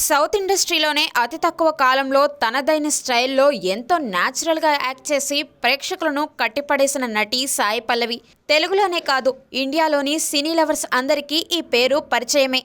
South ఇండస్ట్రీలోనే అతి తక్కువ కాలంలో తనదైన స్టైల్లో ఎంతో న్యాచురల్గా యాక్ట్ చేసి ప్రేక్షకులను కట్టిపడేసిన నటి సాయి పల్లవి. తెలుగులోనే కాదు, ఇండియాలోని సినీ లవర్స్ అందరికీ ఈ పేరు పరిచయమే.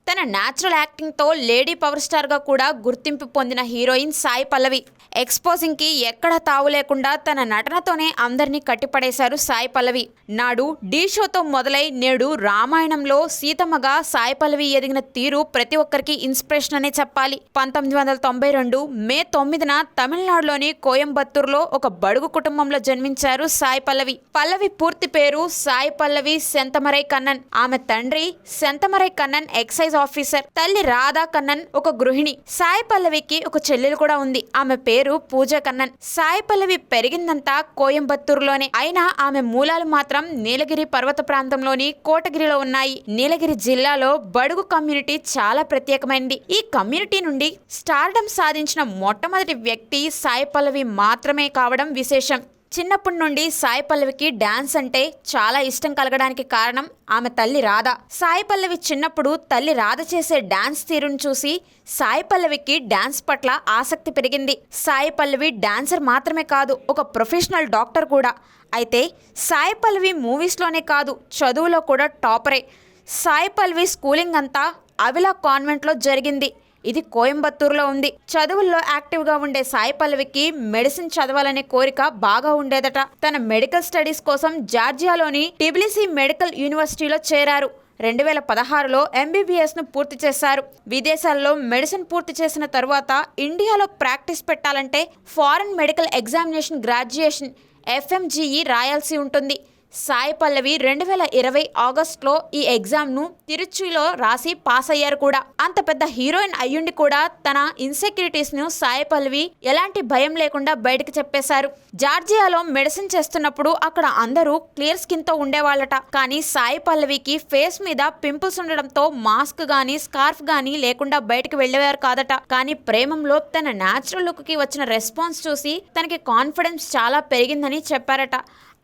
తన న్యాచురల్ యాక్టింగ్తో లేడీ పవర్ స్టార్గా కూడా గుర్తింపు పొందిన హీరోయిన్ సాయి పల్లవి. ఎక్స్పోజింగ్కి ఎక్కడా తావు లేకుండా తన నటనతోనే అందరినీ కట్టిపడేశారు సాయి పల్లవి. నాడు ఢీ షోతో మొదలై నేడు రామాయణంలో సీతమ్మగా సాయి పల్లవి ఎదిగిన తీరు ప్రతి ఒక్కరికి ఇన్స్పిరేషన్ అనే చెప్పాలి. 1992 మే 9న తమిళనాడులోని కోయంబత్తూరులో ఒక బడుగు కుటుంబంలో జన్మించారు సాయి పల్లవి. పల్లవి పూర్తి పేరు సాయి పల్లవి సెంతమరై కన్నన్. ఆమె తండ్రి సెంతమరై కన్నన్ ఎక్సైజ్ ఆఫీసర్, తల్లి రాధా కన్నన్ ఒక గృహిణి. సాయి పల్లవికి ఒక చెల్లెలు కూడా ఉంది. ఆమె పేరు పూజ కన్నన్. సాయి పల్లవి పెరిగిందంతా కోయంబత్తూరులోనే అయినా ఆమె మూలాలు మాత్రం నీలగిరి పర్వత ప్రాంతంలోని కోటగిరిలో ఉన్నాయి. నీలగిరి జిల్లాలో బడుగు కమ్యూనిటీ చాలా ప్రత్యేకమైనది. ఈ కమ్యూనిటీ నుండి స్టార్డమ్ సాధించిన మొట్టమొదటి వ్యక్తి సాయి పల్లవి మాత్రమే కావడం విశేషం. చిన్నప్పటి నుండి సాయి పల్లవికి డాన్స్ అంటే చాలా ఇష్టం కలగడానికి కారణం ఆమె తల్లి రాధ. సాయి పల్లవి చిన్నప్పుడు తల్లి రాధ చేసే డాన్స్ తీరును చూసి సాయి పల్లవికి డాన్స్ పట్ల ఆసక్తి పెరిగింది. సాయి పల్లవి డాన్సర్ మాత్రమే కాదు, ఒక ప్రొఫెషనల్ డాక్టర్ కూడా. అయితే సాయి పల్లవి మూవీస్లోనే కాదు, చదువులో కూడా టాపరే. సాయి పల్లవి స్కూలింగ్ అంతా అవిలా కాన్వెంట్లో జరిగింది. ఇది కోయంబత్తూరులో ఉంది. చదువుల్లో యాక్టివ్గా ఉండే సాయి పల్లవికి మెడిసిన్ చదవాలనే కోరిక బాగా ఉండేదట. తన మెడికల్ స్టడీస్ కోసం జార్జియాలోని టిబిలిసి మెడికల్ యూనివర్సిటీలో చేరారు. 2016లో MBBSను పూర్తి చేశారు. విదేశాల్లో మెడిసిన్ పూర్తి చేసిన తరువాత ఇండియాలో ప్రాక్టీస్ పెట్టాలంటే foreign medical examination graduation FMGE రాయాల్సి ఉంటుంది. సాయి పల్లవి 2020 ఆగస్టులో ఈ ఎగ్జామ్ను తిరుచిలో రాసి పాస్ అయ్యారు కూడా. అంత పెద్ద హీరోయిన్ అయ్యుండి కూడా తన ఇన్సెక్యూరిటీస్ను సాయి పల్లవి ఎలాంటి భయం లేకుండా బయటకు చెప్పేశారు. జార్జియాలో మెడిసిన్ చేస్తున్నప్పుడు అక్కడ అందరూ క్లియర్ స్కిన్తో ఉండేవాళ్ళట. కానీ సాయి పల్లవికి ఫేస్ మీద పింపుల్స్ ఉండడంతో మాస్క్ గానీ స్కార్ఫ్ గానీ లేకుండా బయటకు వెళ్ళేవారు కాదట. కానీ ప్రేమంలో తన న్యాచురల్ లుక్కి వచ్చిన రెస్పాన్స్ చూసి తనకి కాన్ఫిడెన్స్ చాలా పెరిగిందని చెప్పారట.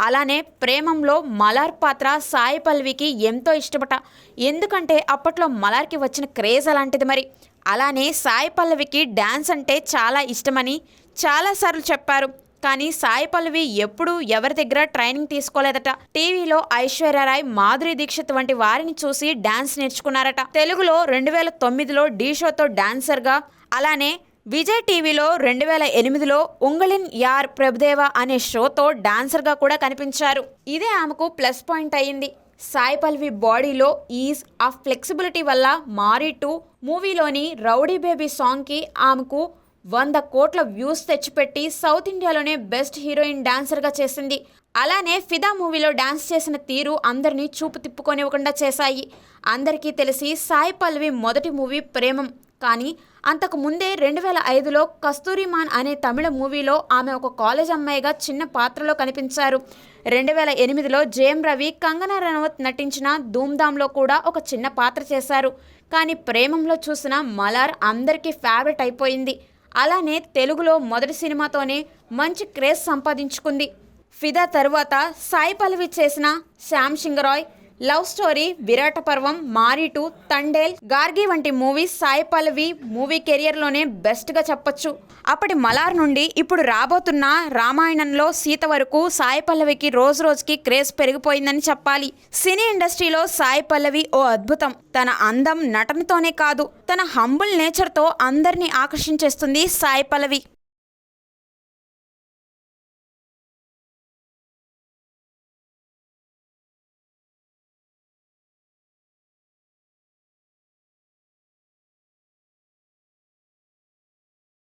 అలానే ప్రేమంలో మలార్ పాత్ర సాయి పల్లవికి ఎంతో ఇష్టపట. ఎందుకంటే అప్పట్లో మలార్కి వచ్చిన క్రేజ్ అలాంటిది మరి. అలానే సాయి పల్లవికి డ్యాన్స్ అంటే చాలా ఇష్టమని చాలాసార్లు చెప్పారు. కానీ సాయి పల్లవి ఎప్పుడూ ఎవరి దగ్గర ట్రైనింగ్ తీసుకోలేదట. టీవీలో ఐశ్వర్యరాయ్, మాధురి దీక్షిత్ వంటి వారిని చూసి డాన్స్ నేర్చుకున్నారట. తెలుగులో 2009లో ఢీ షోతో డాన్సర్గా, అలానే విజయ్ టీవీలో 2008లో ఉంగళిన్ యార్ ప్రభుదేవా అనే షోతో డాన్సర్గా కూడా కనిపించారు. ఇదే ఆమెకు ప్లస్ పాయింట్ అయ్యింది. సాయి పల్లవి బాడీలో ఈజ్ ఆఫ్ ఫ్లెక్సిబిలిటీ వల్ల మారీ 2 మూవీలోని రౌడీ బేబీ సాంగ్కి ఆమెకు 100 కోట్ల వ్యూస్ తెచ్చిపెట్టి సౌత్ ఇండియాలోనే బెస్ట్ హీరోయిన్ డాన్సర్గా చేసింది. అలానే ఫిదా మూవీలో డాన్స్ చేసిన తీరు అందరినీ చూపు తిప్పుకొనివ్వకుండా చేశాయి. అందరికీ తెలిసి సాయి పల్లవి మొదటి మూవీ ప్రేమం. కానీ అంతకు ముందే 2005లో కస్తూరిమాన్ అనే తమిళ మూవీలో ఆమె ఒక కాలేజ్ అమ్మాయిగా చిన్న పాత్రలో కనిపించారు. 2008లో జయం రవి, కంగనా రనౌత్ నటించిన ధూమ్ధామ్లో కూడా ఒక చిన్న పాత్ర చేశారు. కానీ ప్రేమంలో చూసిన మలార్ అందరికీ ఫేవరెట్ అయిపోయింది. అలానే తెలుగులో మొదటి సినిమాతోనే మంచి క్రేజ్ సంపాదించుకుంది. ఫిదా తరువాత సాయి పల్లవి చేసిన శ్యామ్ సింగరాయ్, లవ్ స్టోరీ, విరాట పర్వం, మారీ 2, తండేల్, గార్గి వంటి మూవీస్ సాయి పల్లవి మూవీ కెరియర్లోనే బెస్ట్గా చెప్పొచ్చు. అప్పటి మలార్ నుండి ఇప్పుడు రాబోతున్న రామాయణంలో సీత వరకు సాయి పల్లవికి రోజు రోజుకి క్రేజ్ పెరిగిపోయిందని చెప్పాలి. సినీ ఇండస్ట్రీలో సాయి పల్లవి ఓ అద్భుతం. తన అందం, నటనతోనే కాదు, తన హంబుల్ నేచర్తో అందరినీ ఆకర్షించేస్తుంది సాయి పల్లవి.